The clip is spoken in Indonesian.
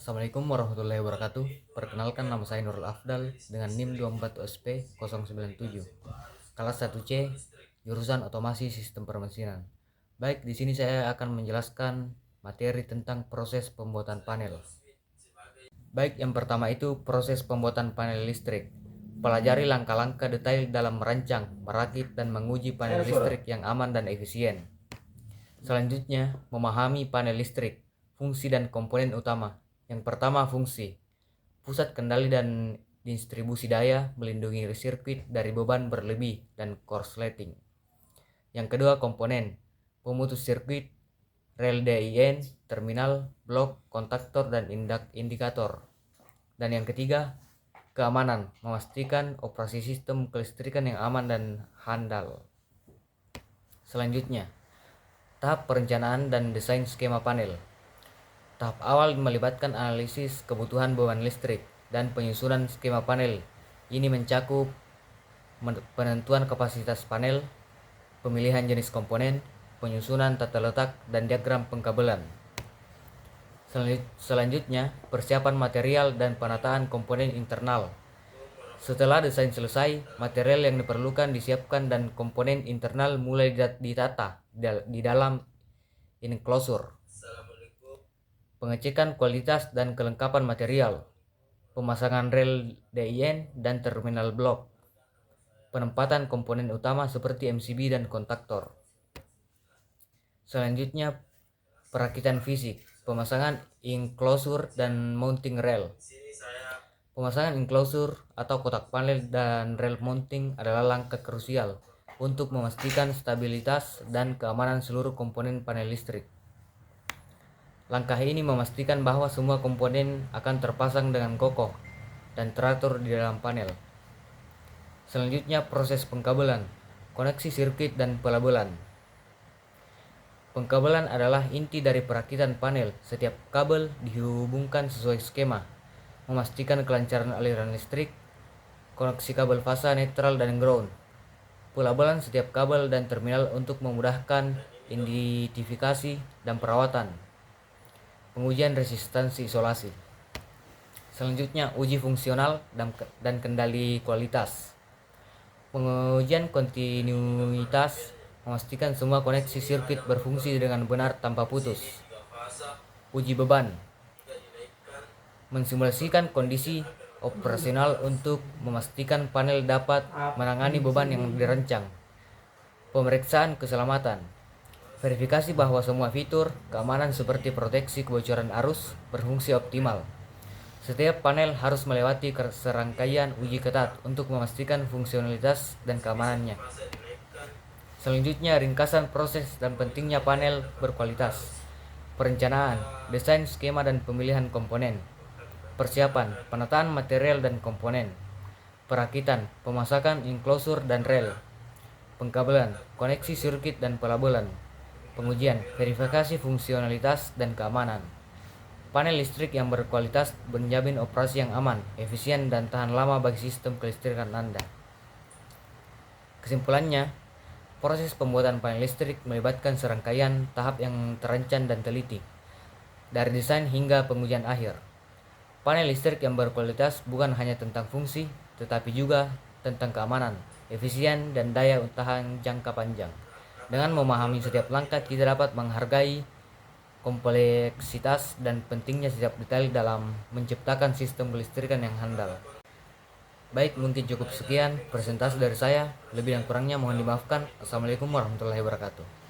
Assalamualaikum warahmatullahi wabarakatuh. Perkenalkan, nama saya Nurul Afdal dengan NIM 24USP 097. Kelas 1C, jurusan Otomasi Sistem Permesinan. Baik, di sini saya akan menjelaskan materi tentang proses pembuatan panel. Baik, yang pertama itu proses pembuatan panel listrik. Pelajari langkah-langkah detail dalam merancang, merakit, dan menguji panel listrik yang aman dan efisien. Selanjutnya, memahami panel listrik, fungsi dan komponen utama. Yang pertama, fungsi. Pusat kendali dan distribusi daya, melindungi sirkuit dari beban berlebih dan korsleting. Yang kedua, komponen. Pemutus sirkuit, rel DIN, terminal, blok, kontaktor, dan indikator. Dan yang ketiga, keamanan. Memastikan operasi sistem kelistrikan yang aman dan handal. Selanjutnya, tahap perencanaan dan desain skema panel. Tahap awal melibatkan analisis kebutuhan beban listrik dan penyusunan skema panel. Ini mencakup penentuan kapasitas panel, pemilihan jenis komponen, penyusunan tata letak, dan diagram pengkabelan. Selanjutnya, persiapan material dan penataan komponen internal. Setelah desain selesai, material yang diperlukan disiapkan dan komponen internal mulai ditata di dalam enclosure. Pengecekan kualitas dan kelengkapan material, pemasangan rel DIN dan terminal blok, penempatan komponen utama seperti MCB dan kontaktor. Selanjutnya, perakitan fisik, pemasangan enclosure dan mounting rel. Pemasangan enclosure atau kotak panel dan rel mounting adalah langkah krusial untuk memastikan stabilitas dan keamanan seluruh komponen panel listrik. Langkah ini memastikan bahwa semua komponen akan terpasang dengan kokoh dan teratur di dalam panel. Selanjutnya, proses pengkabelan, koneksi sirkuit dan pelabelan. Pengkabelan adalah inti dari perakitan panel. Setiap kabel dihubungkan sesuai skema, memastikan kelancaran aliran listrik, koneksi kabel fasa, netral, dan ground. Pelabelan setiap kabel dan terminal untuk memudahkan identifikasi dan perawatan. Pengujian resistansi isolasi. Selanjutnya, uji fungsional dan kendali kualitas. Pengujian kontinuitas, memastikan semua koneksi sirkuit berfungsi dengan benar tanpa putus. Uji beban, mensimulasikan kondisi operasional untuk memastikan panel dapat menangani beban yang dirancang. Pemeriksaan keselamatan, verifikasi bahwa semua fitur keamanan seperti proteksi kebocoran arus berfungsi optimal. Setiap panel harus melewati serangkaian uji ketat untuk memastikan fungsionalitas dan keamanannya. Selanjutnya, ringkasan proses dan pentingnya panel berkualitas. Perencanaan, desain skema dan pemilihan komponen. Persiapan, penataan material dan komponen. Perakitan, pemasangan enclosure dan rel. Pengkabelan, koneksi sirkuit dan pelabelan. Pengujian, verifikasi fungsionalitas dan keamanan. Panel listrik yang berkualitas menjamin operasi yang aman, efisien, dan tahan lama bagi sistem kelistrikan Anda. Kesimpulannya, proses pembuatan panel listrik melibatkan serangkaian tahap yang terancang dan teliti, dari desain hingga pengujian akhir. Panel listrik yang berkualitas bukan hanya tentang fungsi, tetapi juga tentang keamanan, efisien, dan daya tahan jangka panjang. Dengan memahami setiap langkah, kita dapat menghargai kompleksitas dan pentingnya setiap detail dalam menciptakan sistem kelistrikan yang handal. Baik, mungkin cukup sekian presentasi dari saya. Lebih dan kurangnya mohon dimaafkan. Assalamualaikum warahmatullahi wabarakatuh.